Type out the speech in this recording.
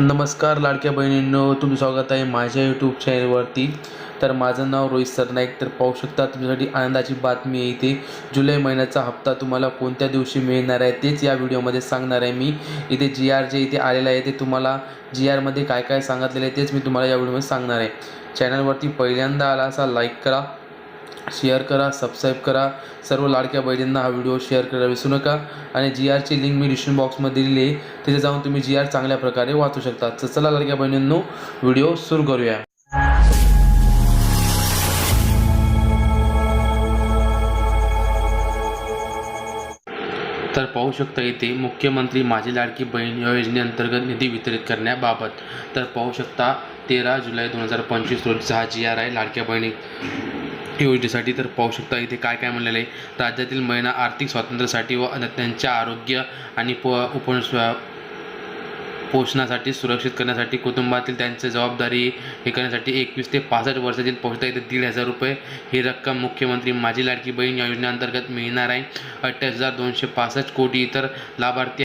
नमस्कार लाडक्या बहिणींनो, तुमचं स्वागत आहे माझ्या यूट्यूब चॅनलवरती। तर माझं नाव रोहित सरनाईक। तर पाहू शकता तुमच्यासाठी आनंदाची बातमी आहे। इथे जुलै महिन्याचा हप्ता तुम्हाला कोणत्या दिवशी मिळणार आहे तेच या व्हिडिओमध्ये सांगणार आहे मी। इथे GR जे इथे आलेलं आहे ते तुम्हाला GRमध्ये काय काय सांगितलेलं आहे तेच मी तुम्हाला या व्हिडिओमध्ये सांगणार आहे। चॅनलवरती पहिल्यांदा आला असा लाईक करा, शेअर करा, सबस्क्राईब करा। सर्व लाडक्या बहिणींना हा व्हिडिओ शेअर करायला विसरू नका। आणि GRची लिंक मी डिस्क्रिप्शन बॉक्समध्ये दिलेली आहे, तिथे जाऊन तुम्ही GR चांगल्या प्रकारे वाचू शकता। तर चला लाडक्या बहिणींनो, व्हिडिओ सुरू करूया। तर पाहू शकता इथे मुख्यमंत्री माझी लाडकी बहीण योजनेअंतर्गत निधी वितरित करण्याबाबत। तर पाहू शकता 13 जुलै 2025 रोजीचा हा GR आहे लाडक्या बहिणी योजनेसाठी। तर पाहू शकता इथे काय काय म्हणलेलं आहे। राज्यातील महिला आर्थिक स्वातंत्र्यासाठी व त्यांच्या आरोग्य आणि पोषणासाठी सुरक्षित करण्यासाठी कुटुंबातील त्यांची जबाबदारी हे करण्यासाठी 21 ते 65 वर्षातील पोहोचता इथे 1,500 रुपये ही रक्कम मुख्यमंत्री माझी लाडकी बहीण योजनेअंतर्गत मिळणार आहे। 28,265 कोटी इतर लाभार्थी